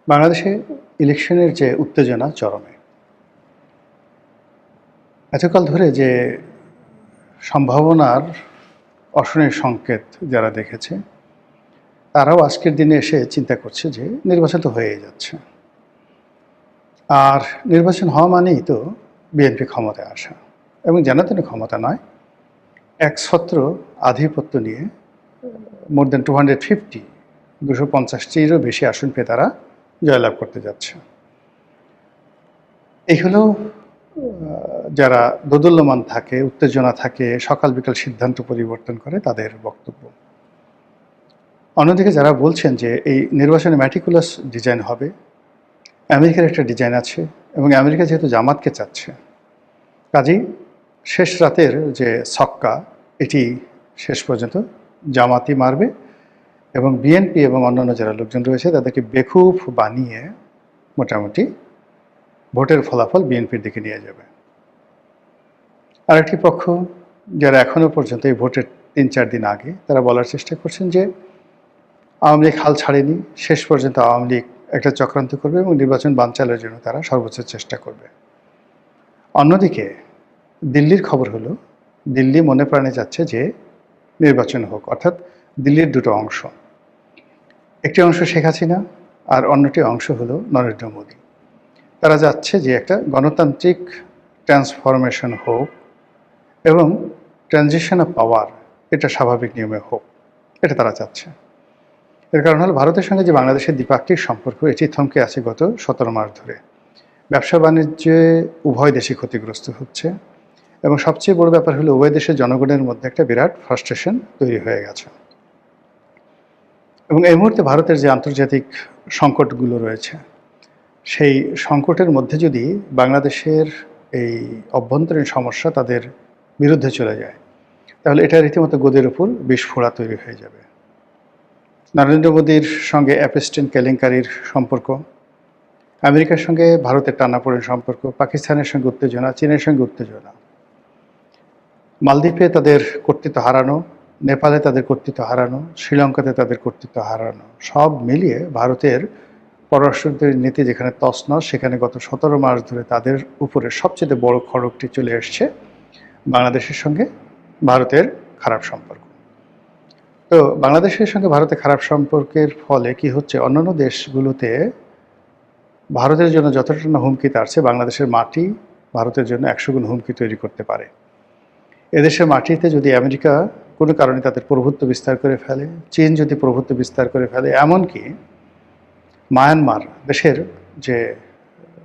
বাংলাদেশে ইলেকশনের যে উত্তেজনা চরমে। এতকাল ধরে যে সম্ভাবনার অশনির সংকেত যারা দেখেছে, তারাও আজকের দিনে এসে চিন্তা করছে যে নির্বাচন তো হয়েই যাচ্ছে। আর নির্বাচন হওয়া মানেই তো বিএনপি ক্ষমতায় আসা, এবং যেন ক্ষমতা নয়, একছত্র আধিপত্য নিয়ে মোর দেন 250, 250টিরও বেশি আসন পেয়ে তারা জয়লাভ করতে যাচ্ছে। এই হলো যারা দোদুল্যমান থাকে, উত্তেজনা থাকে, সকাল বিকাল সিদ্ধান্ত পরিবর্তন করে, তাদের বক্তব্য। অন্যদিকে যারা বলছেন যে এই নির্বাচনে ম্যাটিকুলাস ডিজাইন হবে, আমেরিকার একটা ডিজাইন আছে, এবং আমেরিকা যেহেতু জামাতকে চাচ্ছে, কাজেই শেষ রাতের যে ছক্কা, এটি শেষ পর্যন্ত জামাতই মারবে, এবং বিএনপি এবং অন্যান্য যারা লোকজন রয়েছে তাদেরকে বেকুফ বানিয়ে মোটামুটি ভোটের ফলাফল বিএনপির দিকে নিয়ে যাবে। আরেকটি পক্ষ, যারা এখনও পর্যন্ত এই ভোটের 3-4 দিন আগে, তারা বলার চেষ্টা করছেন যে আওয়ামী লীগ হাল ছাড়েনি, শেষ পর্যন্ত আওয়ামী লীগ একটা চক্রান্ত করবে এবং নির্বাচন বানচালের জন্য তারা সর্বোচ্চ চেষ্টা করবে। অন্যদিকে দিল্লির খবর হলো, দিল্লি মনে প্রাণে যাচ্ছে যে নির্বাচন হোক, অর্থাৎ দিল্লির দুটো অংশ, একটি অংশ শেখ হাসিনা আর অন্যটি অংশ হলো নরেন্দ্র মোদী। তারা যাচ্ছে যে একটা গণতান্ত্রিক ট্রান্সফরমেশন হোক এবং ট্রানজিশন অফ পাওয়ার এটা স্বাভাবিক নিয়মে হোক, এটা তারা চাচ্ছে। এর কারণ হলো ভারতের সঙ্গে যে বাংলাদেশের দ্বিপাক্ষিক সম্পর্ক, এটি থমকে আছে গত 17 মাস ধরে। ব্যবসা বাণিজ্যে উভয় দেশই ক্ষতিগ্রস্ত হচ্ছে, এবং সবচেয়ে বড় ব্যাপার হলো উভয় দেশের জনগণের মধ্যে একটা বিরাট ফ্রাস্ট্রেশন তৈরি হয়ে গেছে। এবং এই মুহূর্তে ভারতের যে আন্তর্জাতিক সংকটগুলো রয়েছে, সেই সংকটের মধ্যে যদি বাংলাদেশের এই অভ্যন্তরীণ সমস্যা তাদের বিরুদ্ধে চলে যায়, তাহলে এটা রীতিমতো গদির উপর বিস্ফোরা তৈরি হয়ে যাবে। নরেন্দ্র মোদীর সঙ্গে অ্যাপস্টেন কেলেঙ্কারির সম্পর্ক, আমেরিকার সঙ্গে ভারতের টানাপোড়েন সম্পর্ক, পাকিস্তানের সঙ্গে উত্তেজনা, চীনের সঙ্গে উত্তেজনা, মালদ্বীপে তাদের কর্তৃত্ব হারানো, নেপালে তাদের কর্তৃত্ব হারানো, শ্রীলঙ্কাতে তাদের কর্তৃত্ব হারানো, সব মিলিয়ে ভারতের পররাষ্ট্র নীতি যেখানে তছনছ, সেখানে গত 17 মাস ধরে তাদের উপরে সবচেয়ে বড় খড়গটি চলে এসছে বাংলাদেশের সঙ্গে ভারতের খারাপ সম্পর্ক। তো বাংলাদেশের সঙ্গে ভারতের খারাপ সম্পর্কের ফলে কি হচ্ছে, অন্যান্য দেশগুলোতে ভারতের জন্য যতটা না হুমকি, তার চেয়ে বাংলাদেশের মাটি ভারতের জন্য 100 গুণ হুমকি তৈরি করতে পারে। এদেশের মাটিতে যদি আমেরিকা কোনো কারণে তাদের প্রভুত্ব বিস্তার করে ফেলে, চীন যদি প্রভুত্ব বিস্তার করে ফেলে, এমনকি মায়ানমার দেশের যে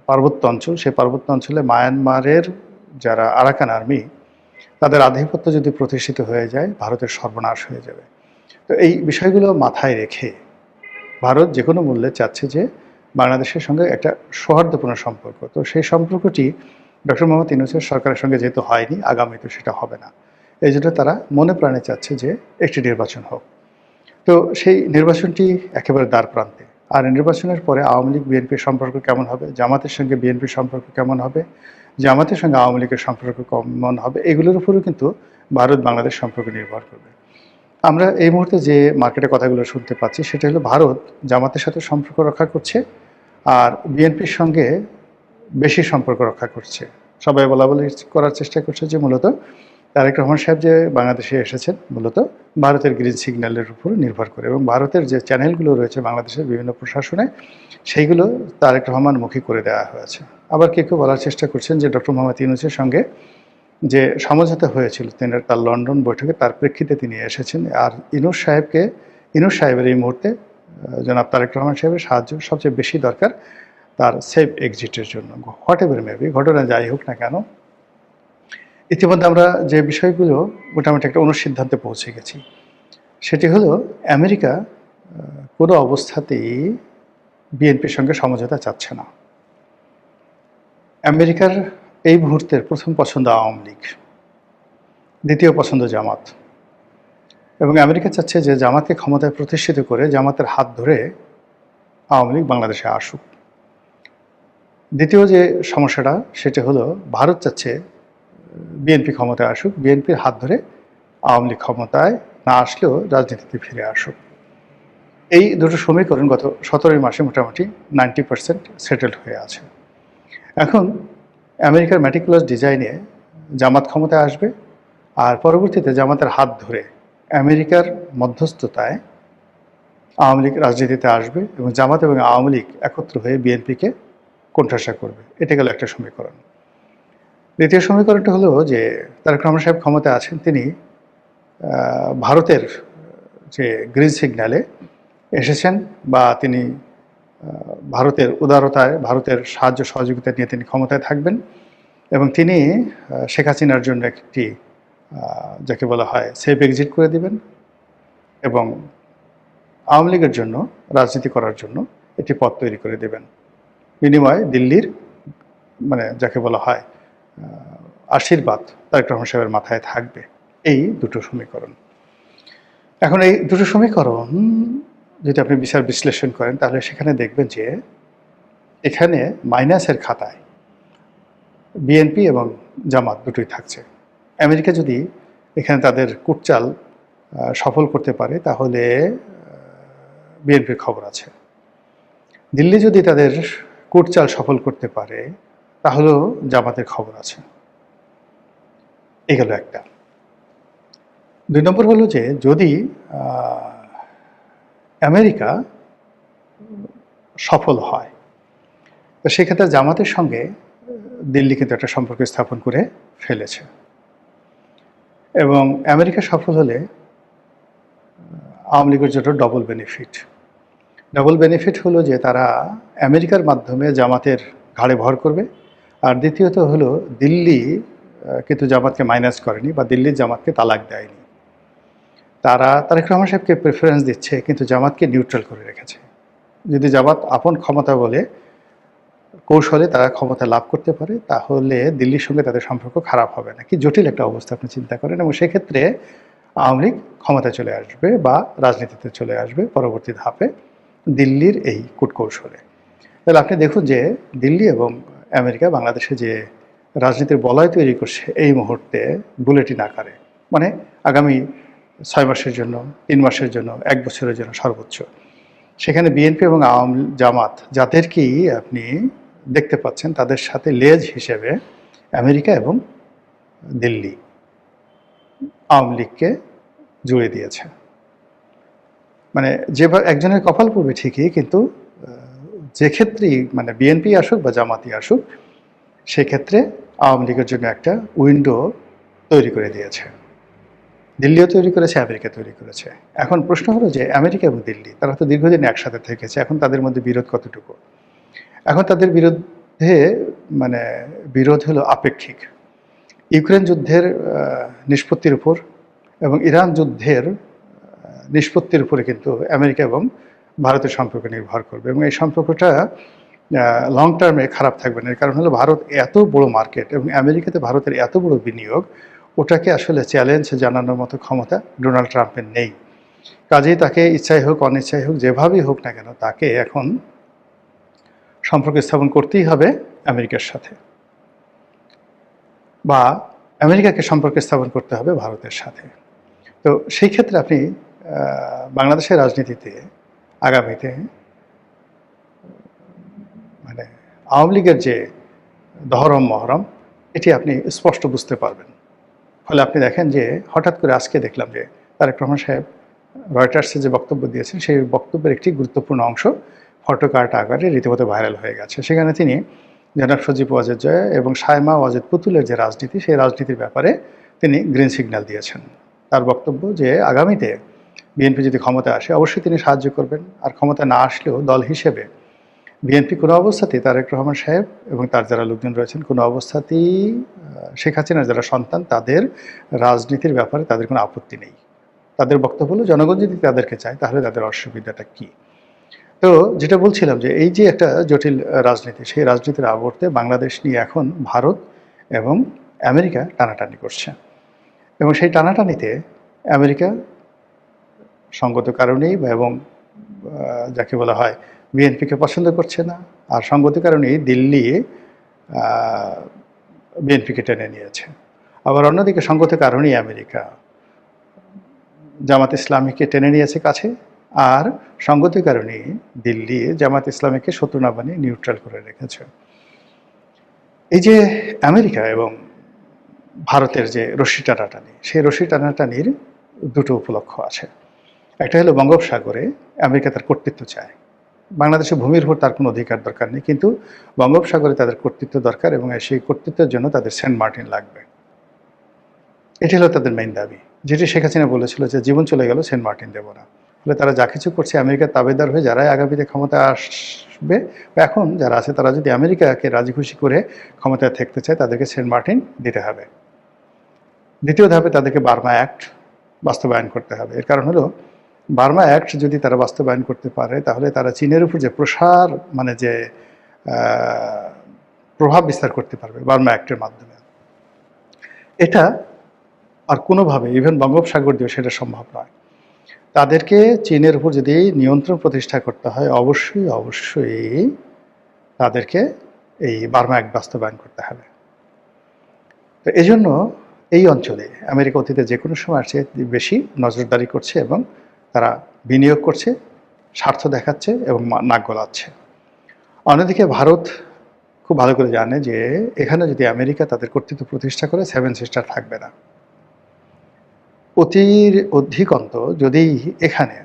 পার্বত্য অঞ্চল, সেই পার্বত্য অঞ্চলে মায়ানমারের যারা আরাকান আর্মি, তাদের আধিপত্য যদি প্রতিষ্ঠিত হয়ে যায়, ভারতের সর্বনাশ হয়ে যাবে। তো এই বিষয়গুলো মাথায় রেখে ভারত যে কোনো মূল্যে চাচ্ছে যে বাংলাদেশের সঙ্গে একটা সৌহার্দ্যপূর্ণ সম্পর্ক। তো সেই সম্পর্কটি ডক্টর মোহাম্মদ ইউনূসের সরকারের সঙ্গে যেহেতু হয়নি, আগামীতে সেটা হবে না। এই জন্য তারা মনে প্রাণে চাচ্ছে যে একটি নির্বাচন হোক। তো সেই নির্বাচনটি একেবারে দ্বার প্রান্তে। আর নির্বাচনের পরে আওয়ামী লীগ বিএনপির সম্পর্ক কেমন হবে, জামাতের সঙ্গে বিএনপির সম্পর্ক কেমন হবে, জামাতের সঙ্গে আওয়ামী লীগের সম্পর্ক কেমন হবে, এগুলোর উপরেও কিন্তু ভারত বাংলাদেশ সম্পর্ক নির্ভর করবে। আমরা এই মুহূর্তে যে মার্কেটে কথাগুলো শুনতে পাচ্ছি, সেটা হলো ভারত জামাতের সাথে সম্পর্ক রক্ষা করছে আর বিএনপির সঙ্গে বেশি সম্পর্ক রক্ষা করছে। সবাই বলাবলি করার চেষ্টা করছে যে মূলত তারেক রহমান সাহেব যে বাংলাদেশে এসেছেন মূলত ভারতের গ্রিন সিগন্যালের উপর নির্ভর করে, এবং ভারতের যে চ্যানেলগুলো রয়েছে বাংলাদেশের বিভিন্ন প্রশাসনে, সেইগুলো তারেক রহমান মুখী করে দেওয়া হয়েছে। আবার কেউ বলার চেষ্টা করছেন যে ডক্টর মোহাম্মদ ইউনূসের সঙ্গে যে সমঝোতা হয়েছিল তার লন্ডন বৈঠকে, তার প্রেক্ষিতে তিনি এসেছেন। আর ইউনূস সাহেবের এই মুহূর্তে জনাব তারেক রহমান সাহেবের সাহায্য সবচেয়ে বেশি দরকার তার সেফ এক্সিটের জন্য। হোয়াট এভার মেবি, ঘটনা যাই হোক না কেন, ইতিমধ্যে আমরা যে বিষয়গুলো মোটামুটি একটা অনুসিদ্ধান্তে পৌঁছে গেছি, সেটি হলো আমেরিকা কোনো অবস্থাতেই বিএনপির সঙ্গে সমঝোতা চাচ্ছে না। আমেরিকার এই মুহূর্তের প্রথম পছন্দ আওয়ামী লীগ, দ্বিতীয় পছন্দ জামাত, এবং আমেরিকা চাচ্ছে যে জামাতকে ক্ষমতায় প্রতিষ্ঠিত করে জামাতের হাত ধরে আওয়ামী লীগ বাংলাদেশে আসুক। দ্বিতীয় যে সমস্যাটা, সেটা হলো ভারত চাচ্ছে বিএনপি ক্ষমতায় আসুক, বিএনপির হাত ধরে আওয়ামী লীগ ক্ষমতায় না আসলেও রাজনীতিতে ফিরে আসুক। এই দুটো সমীকরণ গত 17 মাসে মোটামুটি 90% সেটেলড হয়ে আছে। এখন আমেরিকার ম্যাটিকুলাস ডিজাইনে জামাত ক্ষমতায় আসবে, আর পরবর্তীতে জামাতের হাত ধরে আমেরিকার মধ্যস্থতায় আওয়ামী লীগ রাজনীতিতে আসবে এবং জামাত এবং আওয়ামী লীগ একত্র হয়ে বিএনপিকে কোণঠাসা করবে। এটা গেল একটা সমীকরণ। দ্বিতীয় সমীকরণটা হলো যে তারেক রহমান সাহেব ক্ষমতায় আছেন, তিনি ভারতের যে গ্রিন সিগন্যালে এসেছেন বা তিনি ভারতের উদারতায়, ভারতের সাহায্য সহযোগিতা নিয়ে তিনি ক্ষমতায় থাকবেন এবং তিনি শেখ হাসিনার জন্য একটি যাকে বলা হয় সেফ এক্সিট করে দিবেন এবং আওয়ামী লীগের জন্য রাজনীতি করার জন্য একটি পথ তৈরি করে দেবেন। বিনিময়ে দিল্লির মানে যাকে বলা হয় আশীর্বাদ তারেক রহমান সাহেবের মাথায় থাকবে। এই দুটো সমীকরণ। এখন এই দুটো সমীকরণ যদি আপনি বিচার বিশ্লেষণ করেন তাহলে সেখানে দেখবেন যে এখানে মাইনাসের খাতায় বিএনপি এবং জামাত দুটোই থাকছে। আমেরিকা যদি এখানে তাদের কুটচাল সফল করতে পারে তাহলে বিএনপির খবর আছে। দিল্লি যদি তাদের কুটচাল সফল করতে পারে তাহলেও জামাতের খবর আছে। এই গেল একটা। 2 নম্বর হলো যে যদি আমেরিকা সফল হয় তো সেক্ষেত্রে জামাতের সঙ্গে দিল্লি কিন্তু একটা সম্পর্ক স্থাপন করে ফেলেছে এবং আমেরিকা সফল হলে আওয়ামী লীগের জন্য ডবল বেনিফিট। ডবল বেনিফিট হলো যে তারা আমেরিকার মাধ্যমে জামাতের ঘাড়ে ভর করবে, আর দ্বিতীয়ত হলো দিল্লি কিন্তু জামাতকে মাইনাস করেনি বা দিল্লির জামাতকে তালাক দেয়নি। তারা তারেক রহমান সাহেবকে প্রেফারেন্স দিচ্ছে কিন্তু জামাতকে নিউট্রাল করে রেখেছে। যদি জামাত আপন ক্ষমতা বলে কৌশলে তারা ক্ষমতা লাভ করতে পারে তাহলে দিল্লির সঙ্গে তাদের সম্পর্ক খারাপ হবে না। কি জটিল একটা অবস্থা আপনি চিন্তা করেন। এবং সেক্ষেত্রে আওয়ামী লীগ ক্ষমতায় চলে আসবে বা রাজনীতিতে চলে আসবে পরবর্তী ধাপে দিল্লির এই কূটকৌশলে। তাহলে আপনি দেখুন যে দিল্লি এবং আমেরিকা বাংলাদেশে যে রাজনীতির বলয় তৈরি করছে এই মুহূর্তে বুলেটিন আকারে, মানে আগামী 6 মাসের জন্য, 3 মাসের জন্য, 1 বছরের জন্য সর্বোচ্চ। সেখানে বিএনপি এবং জামাত যাদেরকেই আপনি দেখতে পাচ্ছেন তাদের সাথে লেজ হিসেবে আমেরিকা এবং দিল্লি আওয়ামী লীগকে জুড়ে দিয়েছে। মানে যেভাবে একজনের কপাল পড়বে ঠিকই, কিন্তু যে ক্ষেত্রেই মানে বিএনপি আসুক বা জামাতি আসুক সেক্ষেত্রে আওয়ামী লীগের জন্য একটা উইন্ডো তৈরি করে দিয়েছে। দিল্লিও তৈরি করেছে, আমেরিকা তৈরি করেছে। এখন প্রশ্ন হলো যে আমেরিকা এবং দিল্লি তারা তো দীর্ঘদিন একসাথে থেকেছে, এখন তাদের মধ্যে বিরোধ কতটুকু? এখন তাদের বিরুদ্ধে মানে বিরোধ হলো আপেক্ষিক। ইউক্রেন যুদ্ধের নিষ্পত্তির উপর এবং ইরান যুদ্ধের নিষ্পত্তির উপরে কিন্তু আমেরিকা এবং ভারতের সম্পর্ক নির্ভর করবে এবং এই সম্পর্কটা লং টার্মে খারাপ থাকবে না। এর কারণ হলো ভারত এত বড় মার্কেট এবং আমেরিকাতে ভারতের এত বড় বিনিয়োগ, ওটাকে আসলে চ্যালেঞ্জ জানানোর মতো ক্ষমতা ডোনাল্ড ট্রাম্পের নেই। কাজেই তাকে ইচ্ছাই হোক অনিচ্ছাই হোক যেভাবেই হোক না কেন তাকে এখন সম্পর্ক স্থাপন করতেই হবে আমেরিকার সাথে, বা আমেরিকাকে সম্পর্ক স্থাপন করতে হবে ভারতের সাথে। তো সেই ক্ষেত্রে আপনি বাংলাদেশের রাজনীতিতে আগামীতে মানে আওয়ামী লীগের যে দহরম মহরম এটি আপনি স্পষ্ট বুঝতে পারবেন। ফলে আপনি দেখেন যে হঠাৎ করে আজকে দেখলাম যে তারেক রহমান সাহেব রয়টার্সে যে বক্তব্য দিয়েছেন সেই বক্তব্যের একটি গুরুত্বপূর্ণ অংশ ফটোকার্ট আকারে রীতিমতো ভাইরাল হয়ে গেছে। সেখানে তিনি জনাব সজীব ওয়াজেদ জয়া এবং সায়মা ওয়াজেদ পুতুলের যে রাজনীতি সেই রাজনীতির ব্যাপারে তিনি গ্রিন সিগন্যাল দিয়েছেন। তার বক্তব্য যে আগামীতে বিএনপি যদি ক্ষমতা আসে অবশ্যই তিনি সাহায্য করবেন, আর ক্ষমতা না আসলেও দল হিসেবে বিএনপি কোনো অবস্থাতেই তারেক রহমান সাহেব এবং তার যারা লোকজন রয়েছেন কোনো অবস্থাতেই শেখ হাসিনার যারা সন্তান তাদের রাজনীতির ব্যাপারে তাদের কোনো আপত্তি নেই। তাদের বক্তব্য হলো জনগণ যদি তাদেরকে চায় তাহলে তাদের অসুবিধাটা কী। তো যেটা বলছিলাম যে এই যে একটা জটিল রাজনীতি, সেই রাজনীতির আবর্তে বাংলাদেশ নিয়ে এখন ভারত এবং আমেরিকা টানাটানি করছে এবং সেই টানাটানিতে আমেরিকা সঙ্গত কারণেই এবং যাকে বলা হয় বিএনপিকে পছন্দ করছে না, আর সঙ্গত কারণেই দিল্লি বিএনপিকে টেনে নিয়েছে। আবার অন্যদিকে সঙ্গত কারণেই আমেরিকা জামাত ইসলামীকে টেনে নিয়েছে কাছে আর সঙ্গতির কারণে দিল্লি জামাত ইসলামীকে শত্রু না বানিয়ে নিউট্রাল করে রেখেছে। এই যে আমেরিকা এবং ভারতের যে রশ্মি টানাটানি, সেই রশ্মি টানাটানির দুটো উপলক্ষ আছে। একটা হলো বঙ্গোপসাগরে আমেরিকা তার কর্তৃত্ব চায়। বাংলাদেশের ভূমির উপর তার কোনো অধিকার দরকার নেই, কিন্তু বঙ্গোপসাগরে তাদের কর্তৃত্ব দরকার এবং সেই কর্তৃত্বের জন্য তাদের সেন্ট মার্টিন লাগবে। এটি হলো তাদের মেইন দাবি, যেটি শেখ হাসিনা বলেছিল যে জীবন চলে গেল সেন্ট মার্টিন দেব না। ফলে তারা যা কিছু করছে আমেরিকার তাবেদার হয়ে যারাই আগামীতে ক্ষমতা আসবে বা এখন যারা আছে তারা যদি আমেরিকাকে রাজি খুশি করে ক্ষমতায় থাকতে চায় তাদেরকে সেন্ট মার্টিন দিতে হবে। দ্বিতীয় ধাপে তাদেরকে বার্মা অ্যাক্ট বাস্তবায়ন করতে হবে। এর কারণ হলো বার্মা অ্যাক্ট যদি তারা বাস্তবায়ন করতে পারে তাহলে তারা চীনের উপর যে প্রসার মানে যে প্রভাব বিস্তার করতে পারবে বার্মা অ্যাক্টের মাধ্যমে, এটা আর কোনোভাবে ইভেন বঙ্গোপসাগর দিয়েও সেটা সম্ভব নয়। তাদেরকে চীনের উপর যদি নিয়ন্ত্রণ প্রতিষ্ঠা করতে হয় অবশ্যই তাদেরকে এই বার্মা অ্যাক্ট বাস্তবায়ন করতে হবে। তো এই জন্য এই অঞ্চলে আমেরিকা অতীতে যে কোনো সময় চেয়ে বেশি নজরদারি করছে এবং তারা বিনিয়োগ করছে, স্বার্থ দেখাচ্ছে এবং নাক গলাচ্ছে। অন্যদিকে ভারত খুব ভালো করে জানে যে এখানে যদি আমেরিকা তাদের কর্তৃত্ব প্রতিষ্ঠা করে সেভেন সিস্টার থাকবে না। অধিকন্ত যদি এখানে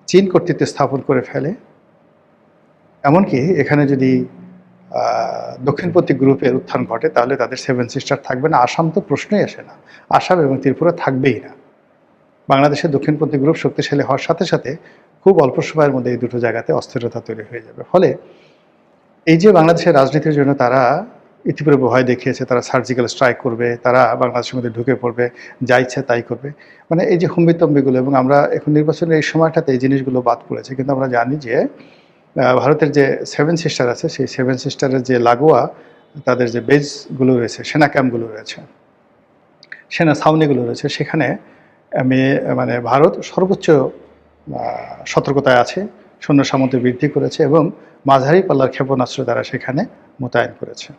চীন কর্তৃত্ব স্থাপন করে ফেলে, এমনকি এখানে যদি দক্ষিণপন্থী গ্রুপের উত্থান ঘটে তাহলে তাদের সেভেন সিস্টার থাকবে না। আসাম তো প্রশ্নই আসে না, আসাম এবং ত্রিপুরা থাকবেই না। বাংলাদেশের দক্ষিণপন্থী গ্রুপ শক্তিশালী হওয়ার সাথে সাথে খুব অল্প সময়ের মধ্যে এই দুটো জায়গাতে অস্থিরতা তৈরি হয়ে যাবে। ফলে এই যে বাংলাদেশের রাজনীতির জন্য তারা ইতিপূর্বে ভয় দেখিয়েছে, তারা সার্জিক্যাল স্ট্রাইক করবে, তারা বাংলাদেশের মধ্যে ঢুকে পড়বে, যা ইচ্ছে তাই করবে, মানে এই যে হুম্বিতম্বিগুলো, এবং আমরা এখন নির্বাচনের এই সময়টাতে এই জিনিসগুলো বাদ পড়েছে। কিন্তু আমরা জানি যে ভারতের যে সেভেন সিস্টার আছে সেই সেভেন সিস্টারের যে লাগোয়া তাদের যে বেসগুলো রয়েছে, সেনা ক্যাম্পগুলো রয়েছে, সেনা ছাউনিগুলো রয়েছে, সেখানে মানে ভারত সর্বোচ্চ সতর্কতায় আছে, সৈন্য সামন্ত বৃদ্ধি করেছে এবং মাঝারি পাল্লার ক্ষেপণাস্ত্র দ্বারা সেখানে মোতায়েন করেছে।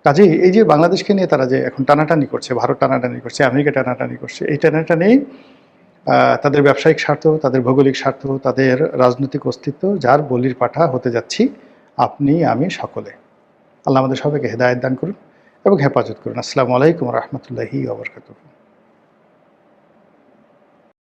কাজেই এই যে বাংলাদেশকে নিয়ে তারা যে এখন টানাটানি করছে, ভারত টানাটানি করছে, আমেরিকা টানাটানি করছে, এই টানাটানি তাদের ব্যবসায়িক স্বার্থ, তাদের ভৌগোলিক স্বার্থ, তাদের রাজনৈতিক অস্তিত্ব, যার বলির পাঠা হতে যাচ্ছি আপনি আমি সকলে। আল্লাহ আমাদের সবাইকে হেদায়েত দান করুন এবং হেফাজত করুন। আসসালামু আলাইকুম রহমতুল্লাহি ওয়া বারাকাতুহু।